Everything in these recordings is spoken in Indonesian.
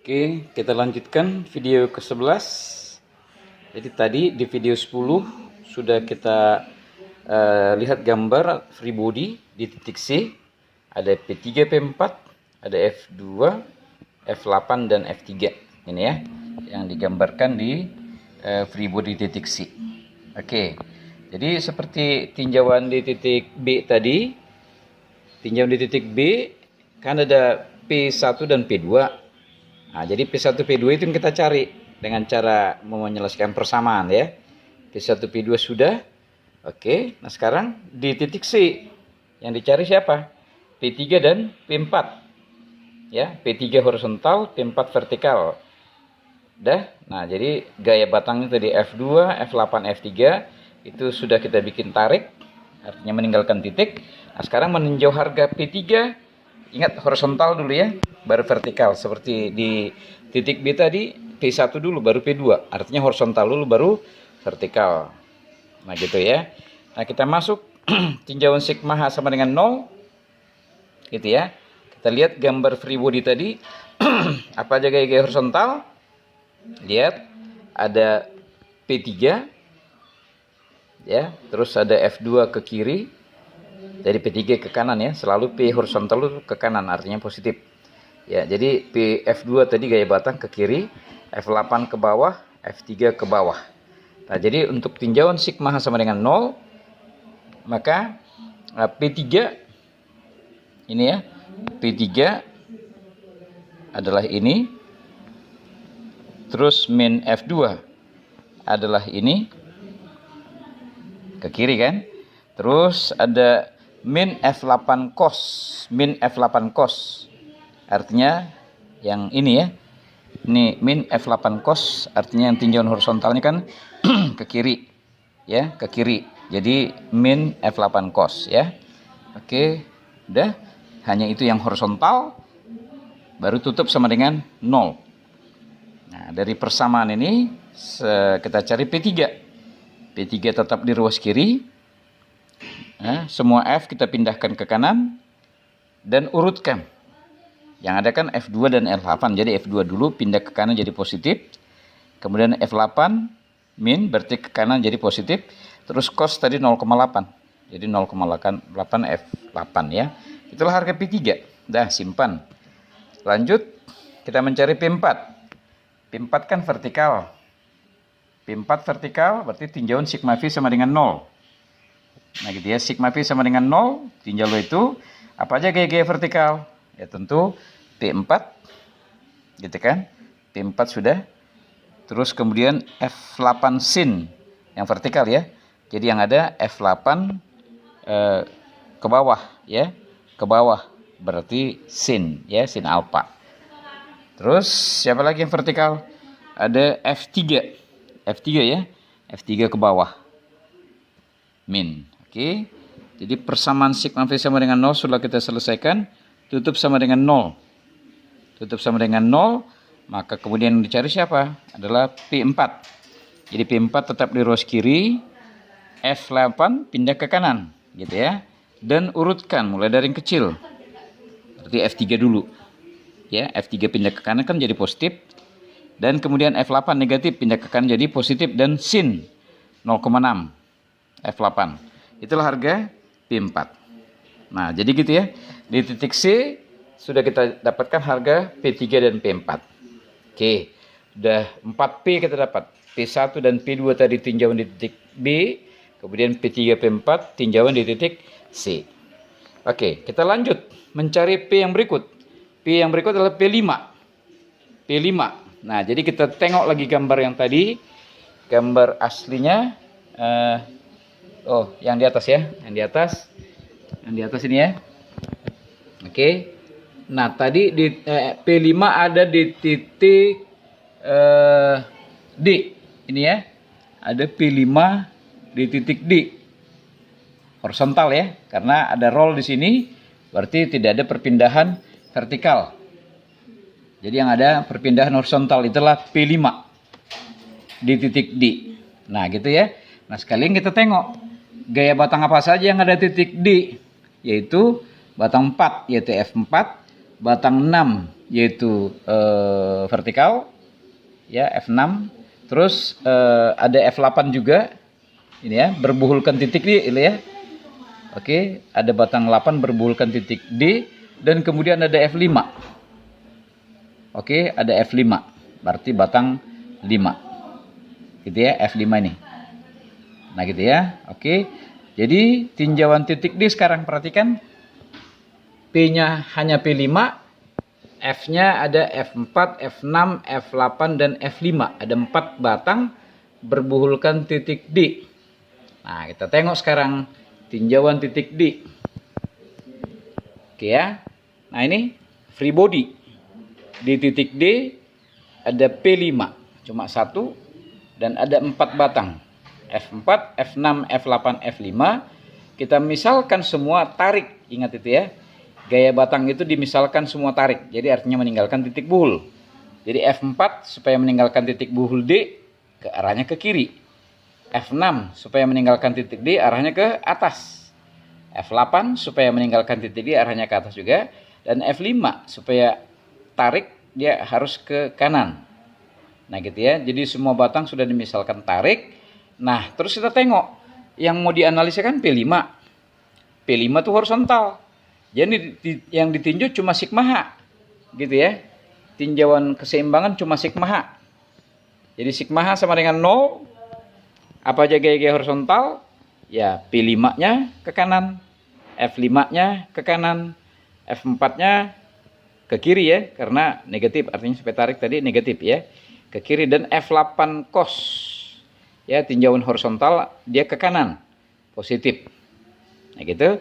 Oke, kita lanjutkan video ke-11. Jadi tadi di video 10 sudah kita lihat gambar free body di titik C. Ada P3, P4, ada F2, F8 dan F3. Ini ya, yang digambarkan di free body titik C. Oke, jadi seperti tinjauan di titik B tadi, tinjauan di titik B kan ada P1 dan P2. Nah, jadi P1, P2 itu yang kita cari dengan cara menyelesaikan persamaan ya. P1, P2 sudah. Oke, nah sekarang di titik C yang dicari siapa? P3 dan P4. Ya, P3 horizontal, P4 vertikal. Dah. Nah, jadi gaya batangnya tadi F2, F8, F3 itu sudah kita bikin tarik, artinya meninggalkan titik. Nah, sekarang meninjau harga P3. Ingat horizontal dulu ya, baru vertikal. Seperti di titik B tadi, P1 dulu baru P2. Artinya horizontal dulu baru vertikal. Nah gitu ya. Nah kita masuk tinjauan sigma H sama dengan 0. Gitu ya. Kita lihat gambar free body tadi. Apa aja gaya-gaya horizontal. Lihat, ada P3. Ya, terus ada F2 ke kiri. Dari P3 ke kanan ya, selalu P horizontal itu ke kanan, artinya positif. Ya, jadi P F2 tadi gaya batang ke kiri, F8 ke bawah, F3 ke bawah. Nah, jadi untuk tinjauan sigma H sama dengan 0, maka P3 ini ya, P3 adalah ini. Terus min F2 adalah ini ke kiri kan? Terus ada min F8 cos, min F8 cos. Artinya yang ini ya. Ini min F8 cos, artinya yang tinjauan horizontalnya kan ke kiri. Ya, ke kiri. Jadi min F8 cos ya. Oke, udah. Hanya itu yang horizontal. Baru tutup sama dengan 0. Nah, dari persamaan ini kita cari P3. P3 tetap di ruas kiri. Nah, semua F kita pindahkan ke kanan dan urutkan. Yang ada kan F2 dan F8. Jadi F2 dulu pindah ke kanan jadi positif. Kemudian F8 min berarti ke kanan jadi positif. Terus cos tadi 0,8. Jadi 0,8 F8 ya. Itulah harga P3. Dah simpan. Lanjut kita mencari P4. P4 kan vertikal. P4 vertikal berarti tinjauan sigma V sama dengan 0. Nah gitu ya, sigma V sama dengan 0, tinjau itu apa aja gaya-gaya vertikal? Ya tentu P4, gitu kan? P4 sudah. Terus kemudian F8 sin yang vertikal ya. Jadi yang ada F8 ke bawah ya, ke bawah berarti sin ya, sin alpha. Terus siapa lagi yang vertikal? Ada F3, F3 ya, F3 ke bawah, min. Oke, jadi persamaan sigma V sama dengan 0 sudah kita selesaikan. Tutup sama dengan 0. Tutup sama dengan 0. Maka kemudian yang dicari siapa? Adalah P4. Jadi P4 tetap di ruas kiri. F8 pindah ke kanan. Gitu ya. Dan urutkan mulai dari yang kecil. Berarti F3 dulu. Ya, F3 pindah ke kanan kan jadi positif. Dan kemudian F8 negatif pindah ke kanan jadi positif dan sin 0,6 F8. Itulah harga P4. Nah, jadi gitu ya. Di titik C sudah kita dapatkan harga P3 dan P4. Oke, udah 4P kita dapat. P1 dan P2 tadi tinjauan di titik B, kemudian P3, P4 tinjauan di titik C. Oke, kita lanjut mencari P yang berikut. P yang berikut adalah P5. P5. Nah, jadi kita tengok lagi gambar yang tadi. Gambar aslinya yang di atas ya, yang di atas ini ya. Oke. Nah, tadi di P5 ada di titik D. Ini ya. Ada P5 di titik D. Horizontal ya, karena ada roll di sini, berarti tidak ada perpindahan vertikal. Jadi yang ada perpindahan horizontal itulah P5 di titik D. Nah, gitu ya. Nah, sekalian kita tengok gaya batang apa saja yang ada titik D, yaitu batang 4, yaitu F4, batang 6 yaitu vertikal ya, F6. Terus ada F8 juga ini ya, berbuhulkan titik D ini ya. Oke, ada batang 8 berbuhulkan titik D, dan kemudian ada F5. Oke, ada F5, berarti batang 5 gitu ya, F5 ini. Nah gitu ya. Oke, jadi tinjauan titik D sekarang perhatikan, P-nya hanya P5, F-nya ada F4, F6, F8, dan F5. Ada 4 batang berbuhulkan titik D. Nah, kita tengok sekarang tinjauan titik D. Oke ya. Nah, ini free body. Di titik D ada P5, cuma 1, dan ada 4 batang. F4, F6, F8, F5. Kita misalkan semua tarik, ingat itu ya. Gaya batang itu dimisalkan semua tarik, jadi artinya meninggalkan titik buhul. Jadi F4 supaya meninggalkan titik buhul D, ke arahnya ke kiri. F6 supaya meninggalkan titik D, arahnya ke atas. F8 supaya meninggalkan titik D, arahnya ke atas juga. Dan F5 supaya tarik, dia harus ke kanan. Nah gitu ya, jadi semua batang sudah dimisalkan tarik. Nah terus kita tengok, yang mau dianalisa kan P5. P5 itu horizontal. Jadi yang ditinjau cuma sigma H, gitu ya. Tinjauan keseimbangan cuma sigma H. Jadi sigma H sama dengan 0. Apa aja gaya-gaya horizontal? Ya P5-nya ke kanan, F5-nya ke kanan, F4-nya ke kiri ya, karena negatif, artinya supaya tarik tadi negatif ya, ke kiri. Dan F8 cos, ya tinjauan horizontal dia ke kanan, positif. Nah gitu.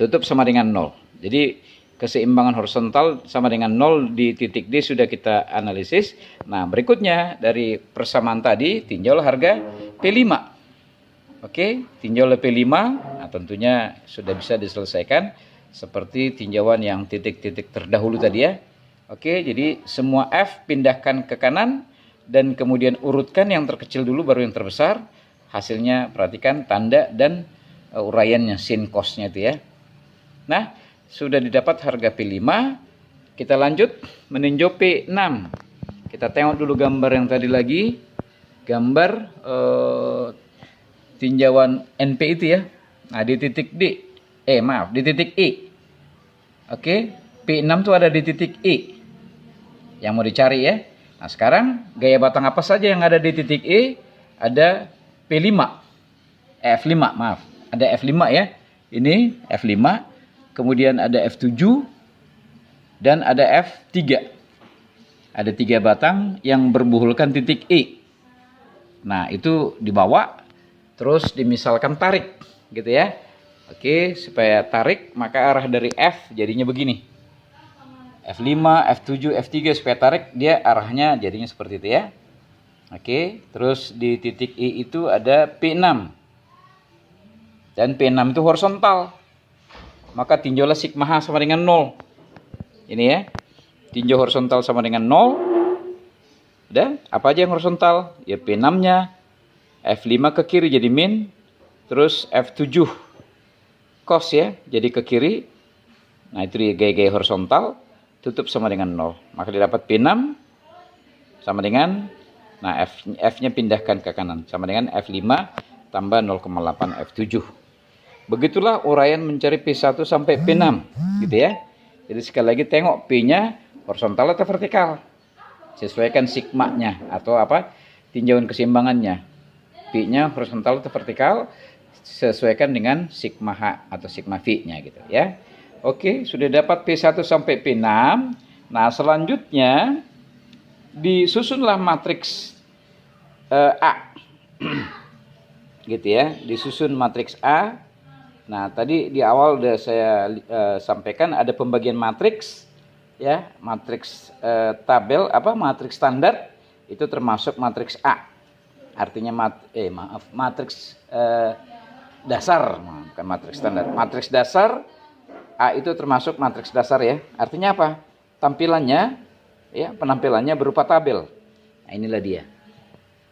Tutup sama dengan 0. Jadi keseimbangan horizontal sama dengan 0 di titik D sudah kita analisis. Nah berikutnya dari persamaan tadi, tinjaulah harga P5. Oke, tinjaulah P5. Nah tentunya sudah bisa diselesaikan seperti tinjauan yang titik-titik terdahulu tadi ya. Oke, jadi semua F pindahkan ke kanan, dan kemudian urutkan yang terkecil dulu baru yang terbesar. Hasilnya perhatikan tanda dan uraiannya, sin cosnya itu ya. Nah, sudah didapat harga P5. Kita lanjut meninjau P6. Kita tengok dulu gambar yang tadi lagi. Gambar tinjauan NP itu ya. Nah, di titik D. Di titik E. Oke, P6 itu ada di titik E. Yang mau dicari ya. Nah, sekarang gaya batang apa saja yang ada di titik E? Ada P5. F5, maaf. Ada F5 ya. Ini F5. Kemudian ada F7 dan ada F3. Ada 3 batang yang berbuhulkan titik E. Nah, itu dibawa terus dimisalkan tarik gitu ya. Oke, supaya tarik maka arah dari F jadinya begini. F5, F7, F3 supaya tarik dia arahnya jadinya seperti itu ya. Oke, terus di titik E itu ada P6. Dan P6 itu horizontal. Maka tinjaulah sigma H sama dengan 0. Ini ya. Tinjau horizontal sama dengan 0. Dan apa aja yang horizontal? Ya P6-nya. F5 ke kiri jadi min. Terus F7 cos ya, jadi ke kiri. Nah itu dia gaya-gaya horizontal. Tutup sama dengan 0. Maka didapat P6 sama dengan, nah F-nya pindahkan ke kanan. Sama dengan F5 tambah 0,8 F7. Begitulah uraian mencari P1 sampai P6 gitu ya. Jadi sekali lagi tengok P-nya horizontal atau vertikal. Sesuaikan sigma-nya atau apa? Tinjauan keseimbangannya. P-nya horizontal atau vertikal, sesuaikan dengan sigma H atau sigma V-nya gitu ya. Oke, sudah dapat P1 sampai P6. Nah, selanjutnya disusunlah matriks A. Gitu ya, disusun matriks A. Nah, tadi di awal udah saya sampaikan ada pembagian matriks ya, matriks tabel matriks standar itu termasuk matriks A. Artinya matriks dasar, bukan matriks standar. Matriks dasar A itu termasuk matriks dasar ya. Artinya apa? Tampilannya ya, penampilannya berupa tabel. Nah, inilah dia.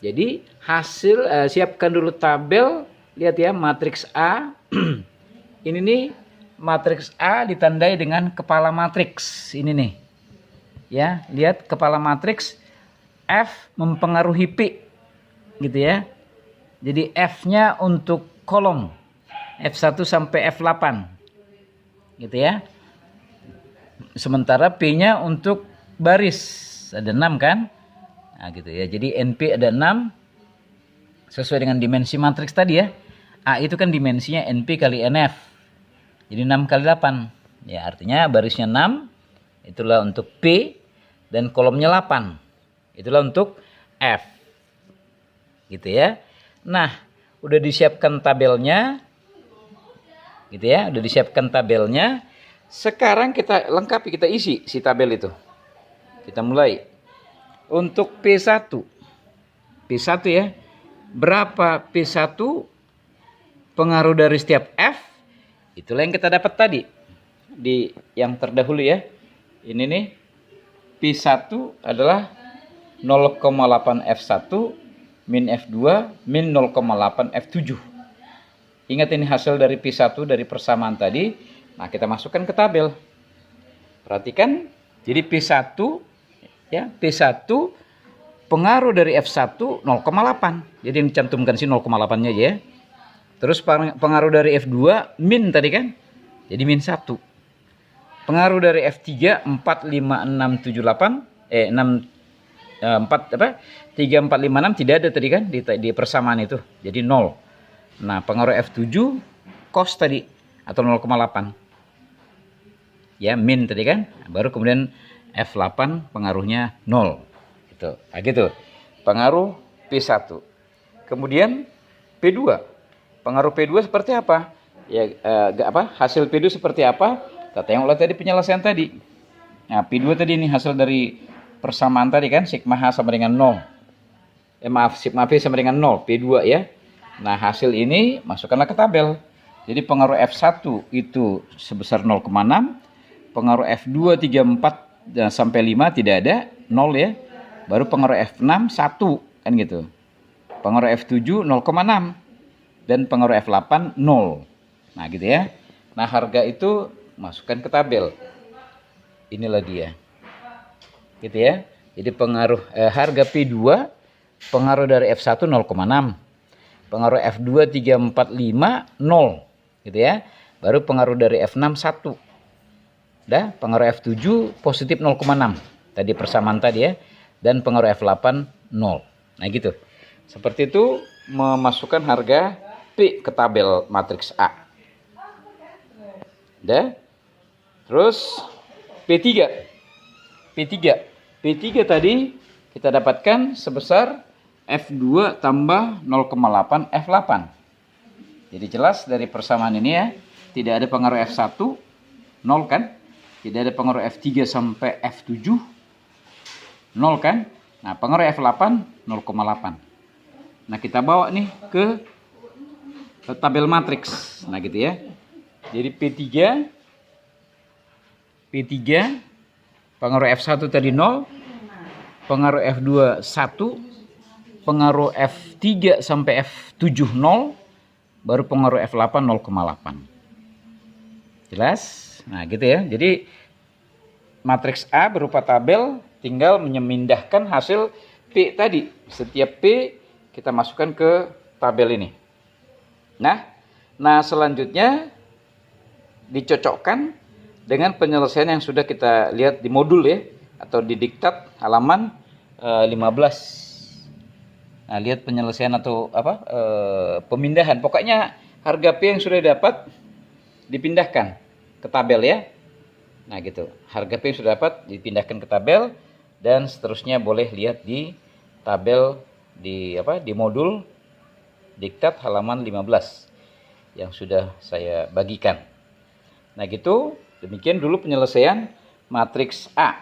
Jadi hasil siapkan dulu tabel. Lihat ya, matriks A. Ini nih matriks A ditandai dengan kepala matriks. Ini nih. Ya, lihat kepala matriks F mempengaruhi P. Gitu ya. Jadi F-nya untuk kolom F1 sampai F8. Gitu ya. Sementara P-nya untuk baris. Ada 6 kan? Nah, gitu ya. Jadi NP ada 6 sesuai dengan dimensi matriks tadi ya. A itu kan dimensinya NP kali NF. Jadi 6 kali 8. Ya, artinya barisnya 6. Itulah untuk P. Dan kolomnya 8. Itulah untuk F. Gitu ya. Nah, udah disiapkan tabelnya. Gitu ya. Udah disiapkan tabelnya. Sekarang kita lengkapi, kita isi si tabel itu. Kita mulai. Untuk P1. P1 ya. Berapa P1 pengaruh dari setiap F? Itulah yang kita dapat tadi. Di yang terdahulu ya. Ini nih. P1 adalah 0,8 F1 min F2 min 0,8 F7. Ingat ini hasil dari P1 dari persamaan tadi. Nah, kita masukkan ke tabel. Perhatikan. Jadi P1 ya, P1 pengaruh dari F1 0,8. Jadi yang dicantumkan sih 0,8-nya aja ya. Terus pengaruh dari F2 min tadi kan. Jadi min 1. Pengaruh dari F3 4, 5, 6, 7, 8 4 apa? 3, 4, 5, 6 tidak ada tadi kan di persamaan itu. Jadi 0. Nah, pengaruh F7 cos tadi atau 0,8. Ya, min tadi kan. Baru kemudian F8 pengaruhnya 0. Gitu. Nah, gitu. Pengaruh P1. Kemudian P2. Pengaruh P2 seperti apa? Ya, hasil P2 seperti apa? Kita tengoklah tadi penyelesaian tadi. Nah, P2 tadi ini hasil dari persamaan tadi kan, sigma H sama dengan 0. Sigma P sama dengan 0, P2 ya. Nah, hasil ini masukkanlah ke tabel. Jadi pengaruh F1 itu sebesar 0,6. Pengaruh F2, 3, 4 dan sampai 5 tidak ada, 0 ya. Baru pengaruh F6 1 kan gitu. Pengaruh F7 0,6 dan pengaruh F8 0. Nah, gitu ya. Nah, harga itu masukkan ke tabel. Inilah dia. Gitu ya. Jadi pengaruh harga P2 pengaruh dari F1 0,6. Pengaruh F2 3, 4, 5 0. Gitu ya. Baru pengaruh dari F6 1. Dah, pengaruh F7 positif 0,6. Tadi persamaan tadi ya. Dan pengaruh F8 0. Nah, gitu. Seperti itu memasukkan harga P ke tabel matriks A. Dah. Terus P3. P3 tadi kita dapatkan sebesar F2 tambah 0,8 F8. Jadi jelas dari persamaan ini ya, tidak ada pengaruh F1 0 kan? Tidak ada pengaruh F3 sampai F7 0 kan? Nah, pengaruh F8 0,8. Nah, kita bawa nih ke tabel matriks. Nah, gitu ya. Jadi P3 pengaruh F1 tadi 0, pengaruh F2 1, pengaruh F3 sampai F7 0, baru pengaruh F8 0,8. Jelas? Nah, gitu ya. Jadi matriks A berupa tabel, tinggal memindahkan hasil P tadi. Setiap P kita masukkan ke tabel ini. Nah selanjutnya dicocokkan dengan penyelesaian yang sudah kita lihat di modul ya, atau di diktat halaman 15. Nah, lihat penyelesaian atau pemindahan. Pokoknya harga P yang sudah dapat dipindahkan ke tabel ya. Nah, gitu. Harga P yang sudah dapat dipindahkan ke tabel dan seterusnya boleh lihat di tabel di modul diktat halaman 15 yang sudah saya bagikan. Nah, gitu. Demikian dulu penyelesaian matriks A.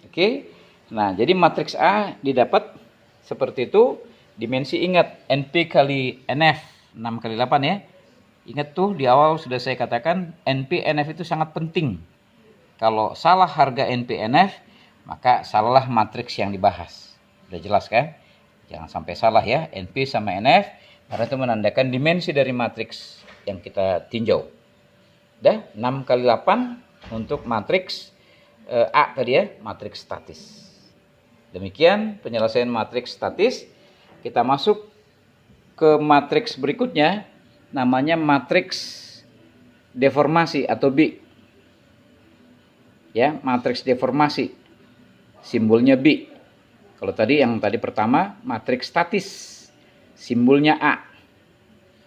Oke. Nah, jadi matriks A didapat seperti itu. Dimensi ingat NP kali NF 6 kali 8 ya. Ingat tuh di awal sudah saya katakan NP NF itu sangat penting. Kalau salah harga NP NF, maka salahlah matriks yang dibahas. Sudah jelas kan? Jangan sampai salah ya. NP sama NF karena itu menandakan dimensi dari matriks yang kita tinjau. Dah, 6 kali 8 untuk matriks A tadi ya, matriks statis. Demikian penyelesaian matriks statis. Kita masuk ke matriks berikutnya, namanya matriks deformasi atau B. Ya, matriks deformasi. Simbolnya B. Kalau tadi yang tadi pertama matriks statis, simbolnya A.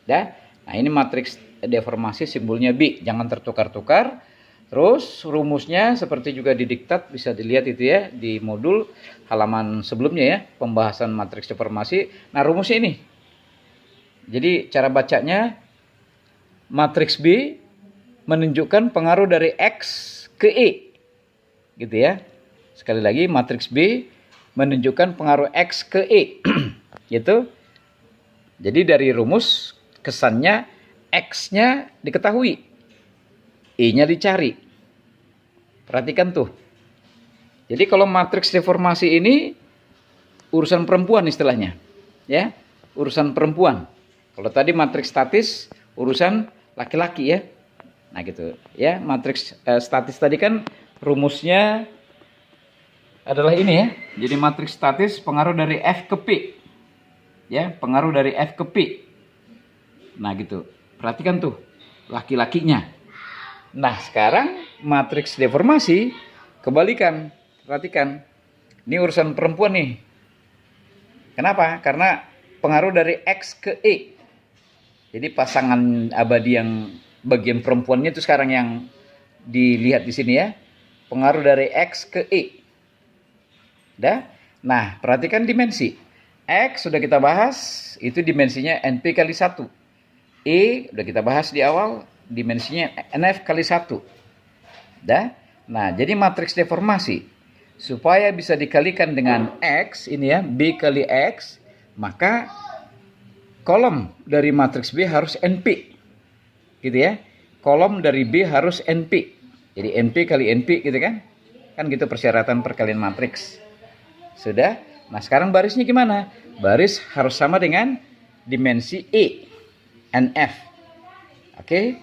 Dah. Nah, ini matriks deformasi simbolnya B. Jangan tertukar-tukar. Terus rumusnya seperti juga didiktat, bisa dilihat itu ya di modul halaman sebelumnya ya, pembahasan matriks deformasi. Nah, rumusnya ini. Jadi cara bacanya, matriks B menunjukkan pengaruh dari X ke E. Gitu ya. Sekali lagi, matriks B menunjukkan pengaruh X ke E. Gitu. Jadi dari rumus kesannya X-nya diketahui, E-nya dicari. Perhatikan tuh. Jadi kalau matriks deformasi ini urusan perempuan istilahnya. Ya, urusan perempuan. Kalau tadi matriks statis urusan laki-laki ya. Nah gitu ya, matriks statis tadi kan rumusnya adalah ini ya. Jadi matriks statis pengaruh dari F ke P. Ya, pengaruh dari F ke P. Nah gitu. Perhatikan tuh laki-lakinya. Nah, sekarang matriks deformasi kebalikan. Perhatikan. Ini urusan perempuan nih. Kenapa? Karena pengaruh dari X ke E. Jadi pasangan abadi yang bagian perempuannya itu sekarang yang dilihat di sini ya. Pengaruh dari X ke E. Dah? Nah, perhatikan dimensi. X sudah kita bahas, itu dimensinya NP kali 1. E sudah kita bahas di awal, dimensinya NF kali 1. Dah? Nah, jadi matriks deformasi supaya bisa dikalikan dengan X ini ya, B kali X, maka kolom dari matriks B harus NP. Gitu ya. Kolom dari B harus NP. Jadi NP kali NP gitu kan. Kan gitu persyaratan perkalian matriks. Sudah? Nah, sekarang barisnya gimana? Baris harus sama dengan dimensi E, NF. Oke?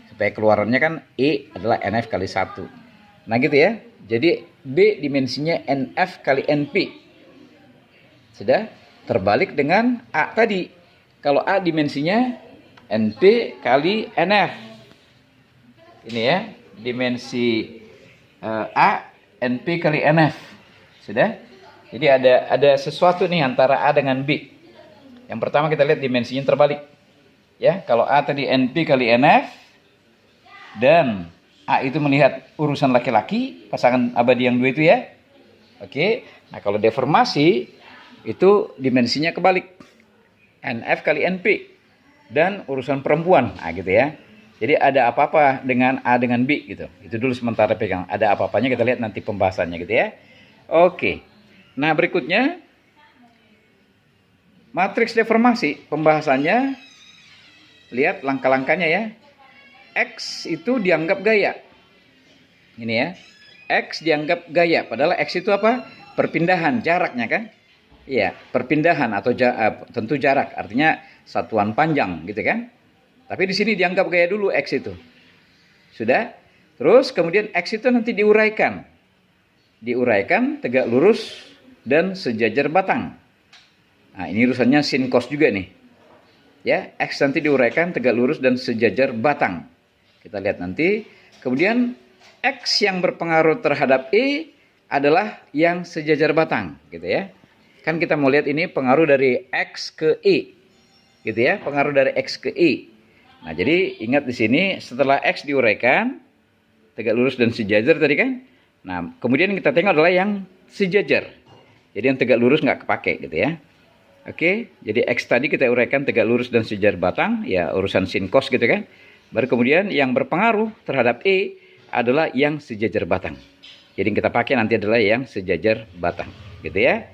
Supaya keluarannya kan E adalah NF kali 1. Nah gitu ya. Jadi B dimensinya NF kali NP. Sudah? Terbalik dengan A tadi. Kalau A dimensinya NP kali NF. Ini ya. Dimensi A NP kali NF. Sudah? Jadi ada sesuatu nih antara A dengan B. Yang pertama kita lihat dimensinya terbalik. Ya, kalau A tadi NP kali NF dan A itu melihat urusan laki-laki, pasangan abadi yang dua itu ya. Oke. Nah, kalau deformasi itu dimensinya kebalik. NF kali NP dan urusan perempuan. Nah, gitu ya. Jadi ada apa-apa dengan A dengan B gitu. Itu dulu sementara pegang. Ada apa-apanya kita lihat nanti pembahasannya gitu ya. Oke. Nah, berikutnya matriks deformasi, pembahasannya lihat langkah-langkahnya ya. X itu dianggap gaya. Ini ya. X dianggap gaya, padahal X itu apa? Perpindahan, jaraknya kan? Iya, perpindahan atau tentu jarak, artinya satuan panjang gitu kan? Tapi di sini dianggap gaya dulu X itu. Sudah? Terus kemudian X itu nanti diuraikan. Diuraikan tegak lurus dan sejajar batang. Nah, ini urusannya sin cos juga nih. Ya, X nanti diuraikan tegak lurus dan sejajar batang. Kita lihat nanti. Kemudian X yang berpengaruh terhadap E adalah yang sejajar batang, gitu ya. Kan kita mau lihat ini pengaruh dari X ke E. Gitu ya, pengaruh dari X ke E. Nah, jadi ingat di sini setelah X diuraikan tegak lurus dan sejajar tadi kan. Nah, kemudian kita tengok adalah yang sejajar. Jadi yang tegak lurus nggak kepake gitu ya. Oke, jadi X tadi kita uraikan tegak lurus dan sejajar batang, ya urusan sin cos gitu kan. Baru kemudian yang berpengaruh terhadap E adalah yang sejajar batang. Jadi yang kita pakai nanti adalah yang sejajar batang, gitu ya.